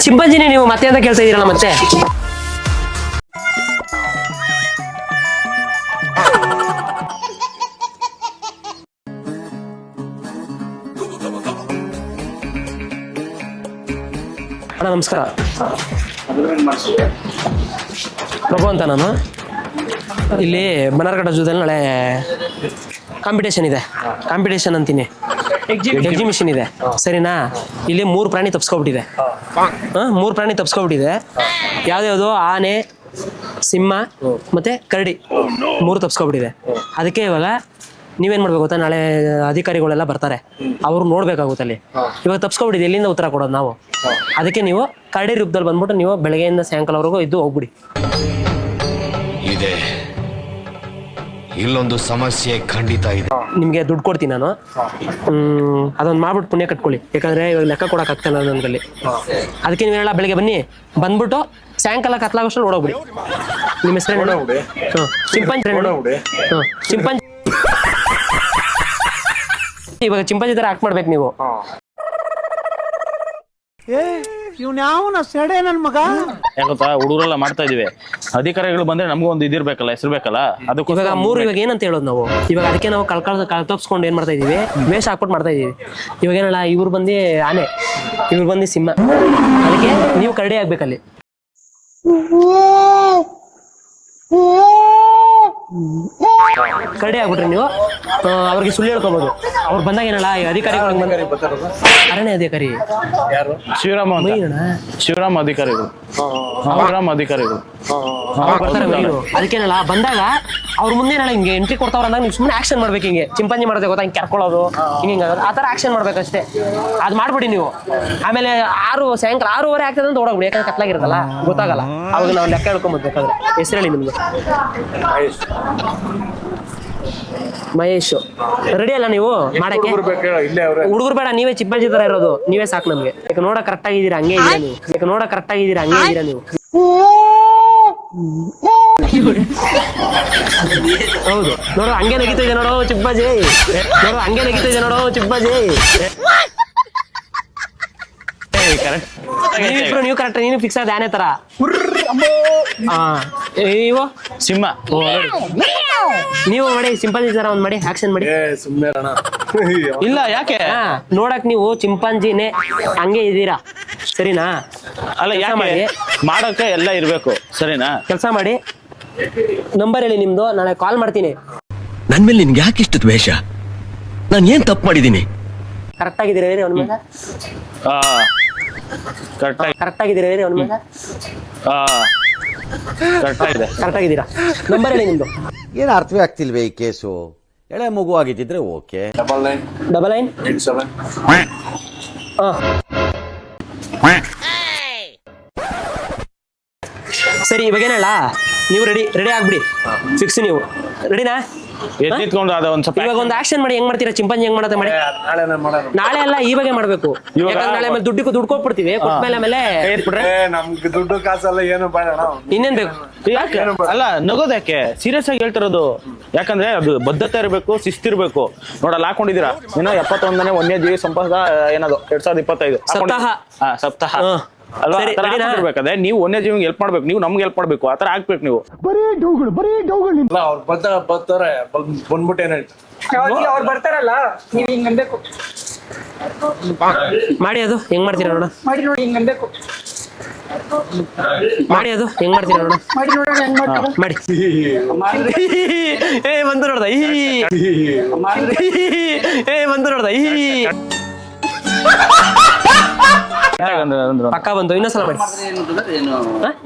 ಚಿಂಪಾಂಜಿನಿ ನೀವು ಮತ್ತೆ ಅಂತ ಕೇಳ್ತಾ ಇದೀರಲ್ಲ ಮತ್ತೆ. ಅಣ್ಣ ನಮಸ್ಕಾರ. ಪ್ರಭು ಅಂತ ನಾನು. ಇಲ್ಲಿ ಬನ್ನರ್ಘಟ್ಟ ಜೂದಲ್ಲಿ ನಾಳೆ ಕಾಂಪಿಟೇಷನ್ ಇದೆ. ಕಾಂಪಿಟೇಷನ್ ಅಂತೀನಿ, ಎಕ್ಸಿಬಿಷನ್ ಇದೆ ಸರಿನಾ. ಇಲ್ಲಿ 3 ಪ್ರಾಣಿ ತಪ್ಸ್ಕೊಬಿಟ್ಟಿದೆ. 3 ಪ್ರಾಣಿ ತಪ್ಸ್ಕೊಬಿಟ್ಟಿದೆ. ಯಾವ್ದ್ಯಾವ್ದು ಆನೆ, ಸಿಂಹ ಮತ್ತೆ ಕರಡಿ 3 ತಪ್ಸ್ಕೊಬಿಟ್ಟಿದೆ. ಅದಕ್ಕೆ ಇವಾಗ ನೀವೇನ್ ಮಾಡ್ಬೇಕು ಗೊತ್ತಾ, ನಾಳೆ ಅಧಿಕಾರಿಗಳೆಲ್ಲ ಬರ್ತಾರೆ, ಅವ್ರು ನೋಡ್ಬೇಕಾಗುತ್ತೆ ಅಲ್ಲಿ. ಇವಾಗ ತಪ್ಸ್ಕೊಬಿಟ್ಟಿದೆ, ಎಲ್ಲಿಂದ ಉತ್ತರ ಕೊಡೋದು ನಾವು? ಅದಕ್ಕೆ ನೀವು ಕರಡಿ ರೂಪದಲ್ಲಿ ಬಂದ್ಬಿಟ್ಟು ನೀವು ಬೆಳಗ್ಗೆಯಿಂದ ಸಾಯಂಕಾಲವರೆಗೂ ಇದ್ದು ಹೋಗ್ಬಿಡಿ. ಇದೆ ಇಲ್ಲೊಂದು ಸಮಸ್ಯೆ ಖಂಡಿತ ಇದೆ. ನಿಮ್ಗೆ ದುಡ್ಡು ಕೊಡ್ತೀನಿ ನಾನು. ಅದೊಂದು ಮಾಡ್ಬಿಟ್ಟು ಪುಣ್ಯ ಕಟ್ಕೊಳ್ಳಿ. ಯಾಕಂದ್ರೆ ಇವಾಗ ಲೆಕ್ಕ ಕೊಡಕ್ ಆಗ್ತಾನೆ ನನ್ಗಲ್ಲಿ. ಅದಕ್ಕೆ ನೀವೇನೆಲ್ಲ ಬೆಳಿಗ್ಗೆ ಬನ್ನಿ, ಬಂದ್ಬಿಟ್ಟು ಸಾಯಂಕಾಲ ಕತ್ಲಾಗೋಷ್ಟು ನೋಡೋಗ್ಬಿಡಿ. ನಿಮ್ಮ ಹೆಸರು ಚಿಂಪಾಂಜಿ. ಚಿಂಪಾಂಜಿ ಇವಾಗ ಚಿಂಪಾಂಜಿ ತರ ಆಕ್ಟ್ ಮಾಡ್ಬೇಕು ನೀವು. ಯಾಕಂತ ಹುಡುಗರೆಲ್ಲ ಮಾಡ್ತಾ ಇದೀವಿ, ಅಧಿಕಾರಿಗಳು ಬಂದ್ರೆ ನಮಗೂ ಒಂದು ಇದಿರ್ಬೇಕಲ್ಲ, ಹೆಸರು ಬೇಕಲ್ಲ. ಅದಕ್ಕೆ ಇವಾಗ 3 ಇವಾಗ ಏನಂತ ಹೇಳೋದು ನಾವು? ಇವಾಗ ಅದಕ್ಕೆ ನಾವು ಕಳ್ತಪ್ಸ್ಕೊಂಡು ಏನ್ ಮಾಡ್ತಾ ಇದೀವಿ, ವೇಷ ಹಾಕ್ಬಿಟ್ಟು ಮಾಡ್ತಾ ಇದೀವಿ. ಇವಾಗ ಏನಲ್ಲ, ಇವ್ರು ಬಂದು ಆನೆ, ಇವ್ರು ಬಂದು ಸಿಂಹ. ಅದಕ್ಕೆ ನೀವು ಕರಡಿ ಆಗ್ಬೇಕಲ್ಲಿ. ಕರಡಿ ಆಗ್ಬಿಟ್ರಿ ನೀವು, ಅವ್ರಿಗೆ ಸುಳ್ಳು ಹೇಳ್ಕೊಬೋದು. ಅವ್ರು ಬಂದಾಗ ಏನಲ್ಲ, ಅಧಿಕಾರಿಗಳು ಅರಣ್ಯ ಅಧಿಕಾರಿ ಶಿವರಾಮ ಅಧಿಕಾರಿಗಳು ಬರ್ತಾರೆ. ಅದಕ್ಕೇನಲ್ಲ ಬಂದಾಗ ಅವ್ರ ಮುಂದೆ ಹಿಂಗೆ ಎಂಟ್ರಿ ಕೊಡ್ತಾವ್ರ ಅಂದಾಗ ನೀವು ಸುಮ್ಮನೆ ಆಕ್ಷನ್ ಮಾಡ್ಬೇಕು. ಹಿಂಗೆ ಚಿಂಪಾಂಜಿ ಮಾಡೋದೇ ಗೊತ್ತಾ, ಹಿಂಗೆ ಕರ್ಕೊಳ್ಳೋದು, ಹಿಂಗೆ ಆ ಥರ ಆಕ್ಷನ್ ಮಾಡ್ಬೇಕಷ್ಟೇ. ಅದು ಮಾಡ್ಬಿಡಿ ನೀವು. ಆಮೇಲೆ ಸಾಯಂಕಾಲ 6:30 ಆಗ್ತದೆ ಅಂತ ಓಡೋಗ್ಬಿಡಿ. ಯಾಕಂದ್ರೆ ಕತ್ಲಾಗಿರುತ್ತಲ್ಲ, ಗೊತ್ತಾಗಲ್ಲ. ಅವಾಗ ನಾವು ಲೆಕ್ಕ ಹೇಳ್ಕೊಂಬರ್ಬೇಕಾದ್ರೆ. ಹೆಸರು ಹೇಳಿ ನಿಮ್ಗೆ. ಮಹೇಶ್. ರೆಡಿ ಅಲ್ಲ ನೀವು ಮಾಡಕ್ಕೆ? ಹುಡುಗರು ಬೇಡ, ನೀವೇ ಚಿಂಪಾಂಜಿ ತರ ಇರೋದು, ನೀವೇ ಸಾಕು ನಮ್ಗೆ. ಯಾಕೆ ನೋಡಕ್ ಕರೆಕ್ಟ್ ಆಗಿದ್ದೀರಾ, ಹಂಗೆ ಇದೀರಾ ನೀವು. ಹೌದು ನೋಡು, ಹಂಗೆ ನಗಿತಿದೆ ನೋಡು ಚಿಂಪಾಂಜಿ. ನೀವು ಕರೆಕ್ಟ್, ನೀನು ಫಿಕ್ಸ್ ಆದ ಆನೆ ತರ. ನೀವು ಸಿಂಹ. ನೀವು ಮಾಡಿ ಚಿಂಪಾಂಜಿ ತರ ಒಂದ್ ಮಾಡಿ ಆಕ್ಷನ್ ಮಾಡಿ. ಇಲ್ಲ ಯಾಕೆ? ನೋಡಕ್ ನೀವು ಚಿಂಪಾಂಜಿನೇ ಹಂಗೆ ಇದೀರಾ, ಸರಿನಾ? ಅಲ್ಲ ಯಾಕೆ ಮಾಡಿ, ಮಾಡಕ್ಕೆ ಎಲ್ಲ ಇರ್ಬೇಕು, ಸರಿನಾ? ಕೆಲಸ ಮಾಡಿ. ನಂಬರ್ ಹೇಳಿ ನಿಮ್ದು, ನಾಳೆ ಕಾಲ್ ಮಾಡ್ತೀನಿ. ನನ್ ಮೇಲೆ ನಿನ್ಗೆ ಯಾಕೆ ಇಷ್ಟ ದ್ವೇಷ? ನಾನು ಏನ್ ತಪ್ಪು ಮಾಡಿದೀನಿ? ಕರೆಕ್ಟ್ ಆಗಿದ್ದೀರಾ ಅವ್ನ ಮೇಲೆ? ಕರೆಕ್ಟ್ ಆಗಿದ್ದೀರಾ ಅವ್ನ ಮೇಲೆ? ಕರೆಕ್ಟ್ ಆಗಿದ್ದೀರಾ? ನಂಬರ್ ಹೇಳಿ ನಿಮ್ದು. ಏನು ಅರ್ಥವೇ ಆಗ್ತಿಲ್ವೇ ಈ ಕೇಸು? ಎಳೆ ಮಗು ಆಗಿದ್ದಿದ್ರೆ ಓಕೆ. 9987. ಸರಿ, ಇವಾಗ ಏನಲ್ಲ, ನೀವು ರೆಡಿ ಆಗ್ಬಿಡಿ. ಫಿಕ್ಸ್ ನೀವು ರೆಡಿನಾ? ಎತ್ತಿಟ್ಕೊಂಡು ಅದ ಒಂದ್ ಸ್ವಲ್ಪ ಇವಾಗ ಒಂದು ಆಕ್ಷನ್ ಮಾಡಿ. ಹೆಂಗ್ ಮಾಡ್ತೀರಾ ಚಿಂಪಾಂಜಿ? ಹೆಂಗ್ ಮಾಡತ್ತೆ ಮಾಡಿ? ನಾಳೆ ಅಲ್ಲ, ಇವಾಗೆ ಮಾಡ್ಬೇಕು. ನಾಳೆ ಆಮೇಲೆ ದುಡ್ಡು ಕೊಟ್ಬಿಡ್ತೀವಿ. ಆಮೇಲೆ ನಮ್ಗೆ ದುಡ್ಡು ಕಾಸಲ್ಲ, ಏನು ಬೇಡ. ಇನ್ನೇನ್ ಬೇಕು? ಯಾಕೆ ಅಲ್ಲ ನಗೋದು? ಯಾಕೆ ಸೀರಿಯಸ್ ಆಗಿ ಹೇಳ್ತಿರೋದು? ಯಾಕಂದ್ರೆ ಅದು ಬದ್ಧತೆ ಇರಬೇಕು, ಶಿಸ್ತಿರ್ಬೇಕು. ನೋಡಲ್ಲ ಹಾಕೊಂಡಿದೀರಾ ಏನೋ 71ನೇ ವನ್ಯಜೀವಿ ಸಂಪದ ಏನದು 2025 ಸಪ್ತಾಹ ಅಲ್ವಾ? ಇರ್ಬೇಕಾದ್ರೆ ನೀವು ವನ್ಯಜೀವಿಗೆ ಹೆಲ್ಪ್ ಮಾಡ್ಬೇಕು, ನೀವು ನಮ್ಗೆ ಹೆಲ್ಪ್ ಮಾಡ್ಬೇಕು. ಆತರ ಆಗ್ಬೇಕು ನೀವು. ಬರೀ ಡೌಗಳು. ಅವ್ರು ಬರ್ತಾರೆ ಬಂದ್ಬಿಟ್ಟು ಏನ್ ಹೇಳ್ತಾರೆ, ಅವ್ರು ಬರ್ತಾರಲ್ಲ, ನೀವ್ ಹಿಂಗ್ ಅನ್ಬೇಕು. ಮಾಡಿ. ಅದು ಹೆಂಗ್ ಮಾಡ್ತೀರಾ ನೋಡ? ಮಾಡಿ ನೋಡಿ, ಹಿಂಗ್ ಅನ್ಬೇಕು. ಮಾಡಿ. ಅದು ಹೆಂಗ್ ಮಾಡ್ತೀರಾ ನೋಡ? ಮಾಡಿ ನೋಡೋಣ ಹೆಂಗ್ ಮಾಡ್ತೀರಾ. ಮಾಡಿ. ಬಂದು ನೋಡ್ದ ಪಕ್ಕ ಬಂತು. ಇನ್ನೊಂದ್ಸಲ ಮಾಡಿ.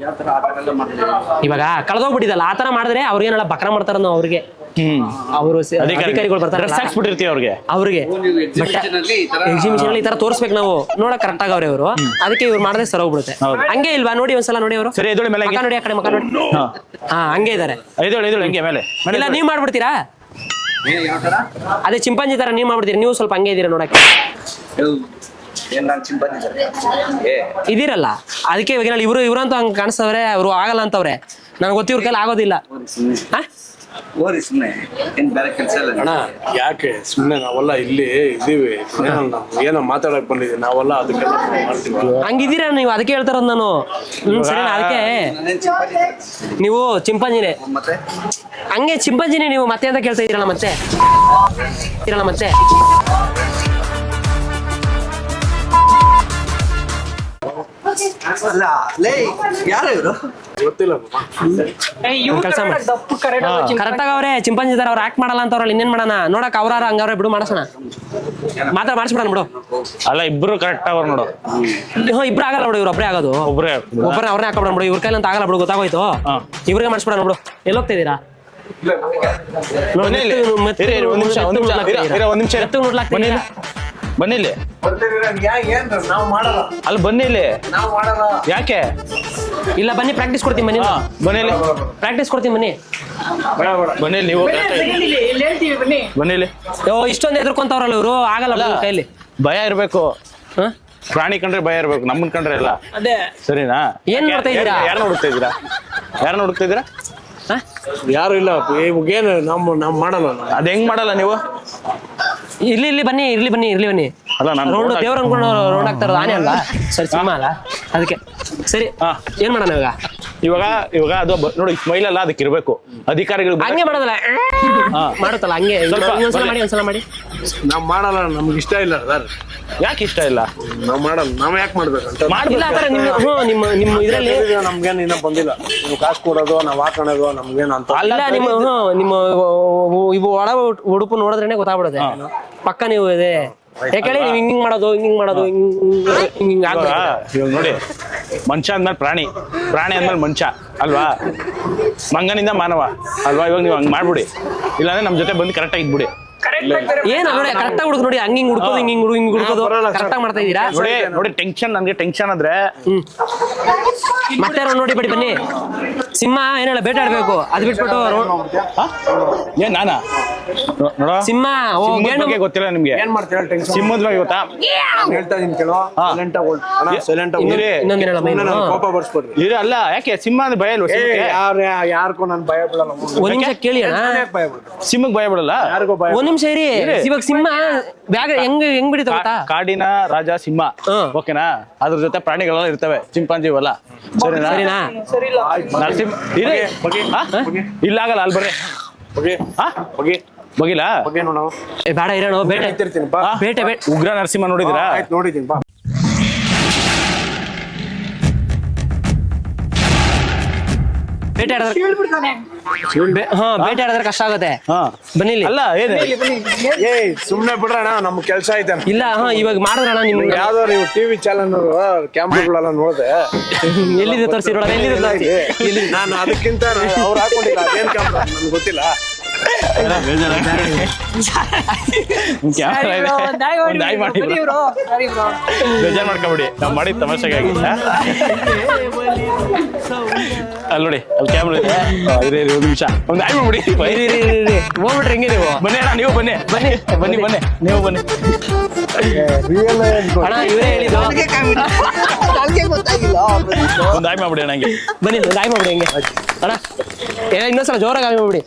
ಇವಾಗ ಕಳೆದೋಗ್ಬಿಟ್ಟಿದಲ್ಲ, ಆತರ ಮಾಡಿದ್ರೆ ಅವ್ರಿಗೇನಲ್ಲ ಬಕ್ರ ಮಾಡ್ತಾರ ಅವ್ರಿಗೆ. ಅವರು ಅಧಿಕಾರಿಗಳು ಬರ್ತಾರೆ, ಅವ್ರಿಗೆ ಎಕ್ಸಿಬಿಷನ್ ಅಲ್ಲಿ ಈ ತರ ತೋರಿಸ್ಬೇಕು ನಾವು. ನೋಡಕ್ ಕರೆಕ್ಟ್ ಆಗವ್ರೆ ಅವರು. ಅದಕ್ಕೆ ಇವ್ರು ಮಾಡಿದ್ರೆ ಸರ್ ಹೋಗ್ಬಿಡುತ್ತೆ. ಹಂಗೆ ಇಲ್ವಾ? ನೋಡಿ ಒಂದ್ಸಲ ನೋಡಿ. ಅವರು ನೋಡಿ, ಆ ಕಡೆ ಮಕ್ಕ ನೋಡಿ. ಹಂಗೆ ಇದಾರೆ. ಇಲ್ಲ ನೀವ್ ಮಾಡ್ಬಿಡ್ತೀರಾ? ಅದೇ ಚಿಂಪಾಂಜಿ ತರ ನೀವ್ ಮಾಡ್ಬಿಡ್ತೀರಾ. ನೀವು ಸ್ವಲ್ಪ ಹಂಗೆ ಇದೀರಾ ನೋಡಕ್ಕೆ. ಇದೀರಲ್ಲ, ಅದಕ್ಕೆ ಇವಾಗ ಇವ್ರಂತೂ ಹಂಗ ಕಾಣಿಸ್ತವ್ರೆ. ಅವ್ರು ಆಗಲ್ಲ ಅಂತವ್ರೆ. ನನಗೆ ಗೊತ್ತಿ ಇವ್ರ ಕೈಲಿ ಆಗೋದಿಲ್ಲ. ಓರಿ ಸುಮ್ಮನೆ ಏನ್ ಬೇರೆ ಕೆಲಸ ಇಲ್ಲ. ಅಣ್ಣ ಯಾಕೆ ಸುಮ್ಮನೆ ನಾವೆಲ್ಲ ಇಲ್ಲಿ ಇದ್ದೀವಿ, ಏನೋ ಮಾತಾಡಕ್ ಬಂದಿದ್ದೀವಿ ನಾವೆಲ್ಲ, ಅದಕ್ಕೆಲ್ಲ ಮಾಡ್ತೀವಿ. ಹಂಗಿದ್ದೀರಾ ನೀವು, ಅದಕ್ಕೆ ಹೇಳ್ತಾರದ್ ನಾನು. ಸರಿನಾ? ಅದಕ್ಕೆ ನಾನೇನ್ ಚಿಂಪಾಂಜಿ ನೀವು ಚಿಂಪಾಂಜಿನೇ, ಮತ್ತೆ ಹಂಗೆ ಚಿಂಪಾಂಜಿನೇ ನೀವು ಮತ್ತೆ ಅಂತ ಕೇಳ್ತಾ ಇದ್ದೀರಲ್ಲ ಮತ್ತೆ. ಅಲ್ಲ ಲೇ ಯಾರು ಇವರು? ಗೊತ್ತಿಲ್ಲ ಕೆಲ್ಸ ಮಾಡಿ. ದಪ್ಪು ಕರೆಕ್ಟ್ ಕರೆಕ್ಟ್ ಆಗವ್ರೆ ಚಿಂಪಾಂಜಿ ಇದಾರೆ, ಅವ್ರು ಆಕ್ಟ್ ಮಾಡಲ್ಲ ಅಂತ ಅವ್ರಲ್ಲಿ ಇನ್ನೇನ್ ಮಾಡೋಣ. ನೋಡಕ್ ಅವ್ರಾರ ಹಂಗವ್ರೆ, ಬಿಡು ಮಾಡ್ಸೋಣ, ಮಾತ್ರ ಮಾಡಿಸ್ಬಿಡೋಣ ಬಿಡು. ಅಲ್ಲ ಇಬ್ರು ಕರೆಕ್ಟ್ ಅವ್ರು ನೋಡು. ಇಬ್ರು ಆಗಲ್ಲ ಬಿಡು, ಇವ್ರು ಒಬ್ಬರೇ ಆಗೋದು. ಒಬ್ರೇ ಅವ್ರನ್ನೇ ಹಾಕೊಬಿಡ ಬಿಡು, ಇವ್ರ ಕೈಲಂತ ಆಗಲ್ಲ ಬಿಡು, ಗೊತ್ತಾಗೋಯ್ತು. ಇವ್ರಿಗೆ ಮಾಡಿಸ್ಬಿಡೋಣ ಬಿಡು. ಎಲ್ಲಿ ಹೋಗ್ತಾ ಇದೀರಾ? ಬನ್ನಿ ಇಲ್ಲಿ. ಇರಿ, ಒಂದ್ ನಿಮಿಷ ಒಂದ್ ನಿಮಿಷ ಬನ್ನಿ ಇಲ್ಲಿ. ನಾವು ಮಾಡಲ್ಲ, ಅಲ್ಲಿ ಬನ್ನಿ ಇಲ್ಲಿ. ನಾವು ಮಾಡಲ್ಲ. ಯಾಕೆ? ಇಲ್ಲ ಬನ್ನಿ, ಪ್ರಾಕ್ಟೀಸ್ ಕೊಡ್ತೀನಿ ಬನ್ನಿ. ಬನ್ನಿ ಇಲ್ಲಿ, ಪ್ರಾಕ್ಟೀಸ್ ಕೊಡ್ತೀನಿ ಬನ್ನಿ. ಬನ್ನಿ ಇಲ್ಲಿ ನೀವು. ಇಲ್ಲಿ ಹೇಳ್ತೀವಿ ಬನ್ನಿ. ಬನ್ನಿ ಇಲ್ಲಿ. ಇಷ್ಟೊಂದು ಎದ್ರಕೊಂತವ್ರಲ್ಲ ಇವರು, ಆಗಲ್ಲ ಬಿಡು ಕೈಲಿ. ಭಯ ಇರ್ಬೇಕು, ಹ? ಪ್ರಾಣಿ ಕಂಡ್ರೆ ಭಯ ಇರ್ಬೇಕು, ನಮ್ಮನ್ ಕಂಡ್ರೆ ಇಲ್ಲ. ಅದೇ ಸರಿನಾ? ಏನ್ ನೋಡ್ತಾ ಇದ್ದೀರಾ? ಯಾರನ್ನ ಹುಡುಕ್ತಾ ಇದ್ದೀರಾ? ಯಾರನ್ನ ಹುಡುಕ್ತಾ ಇದ್ದೀರಾ? ಹ? ಯಾರು ಇಲ್ಲ, ಇವಾಗೇನು ನಾವು ಮಾಡಲ್ಲ. ಅದ್ ಹೆಂಗ್ ಮಾಡಲ್ಲ ನೀವು? ಇಲ್ಲಿ ಬನ್ನಿ, ಬನ್ನಿ. ಅಲ್ಲ ನಾನು ರೌಂಡ್ ದೇವ್ರ ಅನ್ಕೊಂಡು ರೌಂಡ್ ಆಗ್ತಾರ, ಆನೆ ಅಲ್ವಾ? ಸರಿ, ಸಿಂಹ ಅಲ್ಲ ಅದಕ್ಕೆ. ಸರಿ, ಏನ್ ಮಾಡೋಣ ಇವಾಗ ಅದು ನೋಡಿ, ಸ್ಮೈಲ್ ಅಲ್ಲ ಅದಕ್ಕೆ ಇರ್ಬೇಕು. ಅಧಿಕಾರಿಗಳು ಹಂಗೆ ಮಾಡೋದಲ್ಲ, ಮಾಡುತ್ತಲ್ಲ ಹಂಗೆ. ಒಂದ್ಸಲ ಮಾಡಿ. ನಾವು ಮಾಡಲ್ಲ, ನಮ್ಗೆ ಇಷ್ಟ ಇಲ್ಲ ಸರ್. ಯಾಕೆ ಇಷ್ಟ ಇಲ್ಲ? ನಾವು ಮಾಡಲ್ಲ, ನಾವ್ ಯಾಕೆ ಮಾಡ್ಬೇಕಂತ ಇಲ್ಲ ಆತರ ನಿಮ್ಮ ಇದ್ರಲ್ಲಿ ನಮ್ಗೇನು ಇನ್ನೂ ಬಂದಿಲ್ಲ. ನೀವು ಕಾಸು ಕೊಡೋದು, ನಾವ್ ಹಾಕೋಣದು ನಮ್ಗೇನು ಅಂತ ಅಲ್ಲ. ನಿಮ್ಮ ಇವು ಒಳ ಉಡುಪು ನೋಡಿದ್ರೇನೆ ಗೊತ್ತಾಗ್ಬಿಡುತ್ತೆ ಪಕ್ಕ ನೀವು ಇದೆ. ಯಾಕೇಳಿ ನೀವು ಹಿಂಗ್ ಮಾಡೋದು ಹಿಂಗ್ ಇವಾಗ ನೋಡಿ, ಮನುಷ್ಯ ಅಂದ್ಮೇಲೆ ಪ್ರಾಣಿ, ಪ್ರಾಣಿ ಅಂದ್ಮೇಲೆ ಮನುಷ್ಯ ಅಲ್ವಾ? ಮಂಗನಿಂದ ಮಾನವ ಅಲ್ವಾ? ಇವಾಗ ನೀವು ಹಂಗ್ ಮಾಡ್ಬಿಡಿ, ಇಲ್ಲಾಂದ್ರೆ ನಮ್ ಜೊತೆ ಬಂದು ಕರೆಕ್ಟ್ ಆಗಿ ಇದ್ಬಿಡಿ. ಏನ್ ನೋಡಿ ಕರೆಕ್ಟ್ ಆಗಿ ಹುಡುಗ ನೋಡಿ, ಹಂಗ್ ಹುಡ್ಕೋದು ಹಿಂಗ್ ಹುಡ್ಕೋದು ಕರೆಕ್ಟ್ ಆಗಿ ಮಾಡ್ತಾ ಇದೀರಾ. ನೋಡಿ ಟೆನ್ಷನ್, ನನ್ಗೆ ಟೆನ್ಷನ್ ಆದ್ರೆ ಮತ್ತೆ ನೋಡಿ ಬಿಡಿ ಬನ್ನಿ. ಸಿಂಹ ಏನೆಲ್ಲ ಬೇಟೆ ಆಡ್ಬೇಕು, ಅದ್ ಬಿಟ್ಬಿಟ್ಟು ಏನ್ ನಾನಾ ನೋಡ ಸಿಂಹ ಬಗ್ಗೆ ಗೊತ್ತಿಲ್ಲ ನಿಮ್ಗೆ? ಏನ್ ಮಾಡ್ತೀರಾ? ಸಿಂಹದ ಬಗ್ಗೆ ಗೊತ್ತಾ? ಹೇಳ್ತಾ ಇದೀನಿ ಕೆಲವು ಸೈಲೆಂಟ್ ಇನ್ನೊಂದೇನಲ್ಲ ಕೋಪ ಬರ್ಸ್ಕೊಡ್ರಿ. ಇರ ಅಲ್ಲ, ಯಾಕೆ ಸಿಂಹ ಅಂದ್ರೆ ಭಯ ಇಲ್ವಾ? ಯಾರಿಗೂ ನಾನು ಭಯ ಬಿಡಲ್ಲ. ಒಂದ್ ನಿಮಿಷ ಕೇಳಿ ಅಣ್ಣ, ಭಯ ಬಿಡ್ರಿ, ಸಿಂಹಕ್ ಭಯ ಬಿಡಲ್ಲ. ಯಾರಿಗೂ ಭಯ. ಒಂದ್ ನಿಮಿಷ ಇರಿ. ಇವಾಗ ಸಿಂಹ ಬ್ಯಾಗ್ ಹೆಂಗ್ ಬಿಡಿತ ಗೊತ್ತಾ? ಕಾಡಿನ ರಾಜ ಸಿಂಹ, ಓಕೆನಾ? ಅದ್ರ ಜೊತೆ ಪ್ರಾಣಿಗಳೆಲ್ಲ ಇರ್ತವೆ, ಚಿಂಪಾಂಜಿ ಇವೆಲ್ಲ. ಸರಿನಾ? ನರಸಿಂಹ ಇರಿ. ಇಲ್ಲ ಆಗಲ್ಲ, ಅಲ್ಲಿ ಬರ್ರಿ. ಬಗಿಲ್ಲ ಬೇಡ ಇರೋಣ. ಬೇಟೆ ಬೇಟೆ ಉಗ್ರ ನರಸಿಂಹ ನೋಡಿದಿರಾ? ನೋಡಿದೀನಿ ಬಾ. ಬೇಟೆ ಆಡಿದ್ರೆ ಬೇಟೆ ಆಡಿದ್ರೆ ಕಷ್ಟ ಆಗುತ್ತೆ. ಬನ್ನಿ ಇಲ್ಲಿ. ಅಲ್ಲ ಏನು ಸುಮ್ನೆ ಬಿಡ್ರಣ, ನಮ್ ಕೆಲ್ಸ ಐತೆ. ಇಲ್ಲ ಇವಾಗ ಮಾಡಿದ್ರಣ ನಿಮ್ಗೆ ಯಾವ್ದೋ ನೀವು ಟಿವಿ ಚಾನಲ್ ಕ್ಯಾಮ್ರಾಗಳೆಲ್ಲ ನೋಡಿದೆ. ಎಲ್ಲಿದೆ ತೋರಿಸಿ ನೋಡ. ಎಲ್ಲಿದೆ? ನಾನು ಅದಕ್ಕಿಂತ ಅವ್ರು ಹಾಕೊಂಡಿಲ್ಲ, ಅದೇನ್ ಕ್ಯಾಮ್ರಾ ನನ್ಗೆ ಗೊತ್ತಿಲ್ಲ. ಬೇಜಾರ್ ಮಾಡ್ಕೊಬಿಡಿ, ನಾವ್ ಮಾಡಿದ ತಮಾಷೆಗಾಗಿ. ಅಲ್ಲಿ ನೋಡಿ, ಅಲ್ಲಿ ಕ್ಯಾಮ್ರಾ ಇದೆ. ಒಂದ್ ನಿಮಿಷ, ಒಂದ್ ಆಯ್ ಮಾಡ್ಬಿಡಿ. ಹೋಗ್ಬಿಟ್ರಿ ಹೆಂಗೆ ನೀವು? ಬನ್ನಿ ಅಣ್ಣ, ನೀವು ಬನ್ನಿ ನೀವು ಬನ್ನಿ. ಅಣ್ಣ ಇವರೇ ಹೇಳಿದ್ದು. ಒಂದ್ ಆಯ್ ಮಾಡ್ಬಿಡಿ ಅಣ್ಣ, ಹಂಗೆ ಬನ್ನಿ ಒಂದು ಆಯ್ ಮಾಡ್ಬಿಡಿ ಹೆಂಗೆ ಅಣ್ಣ. ಇನ್ನೊಂದ್ಸಲ ಜೋರಾಗಿ ಆಯ್ ಮಾಡ್ಬಿಡಿ.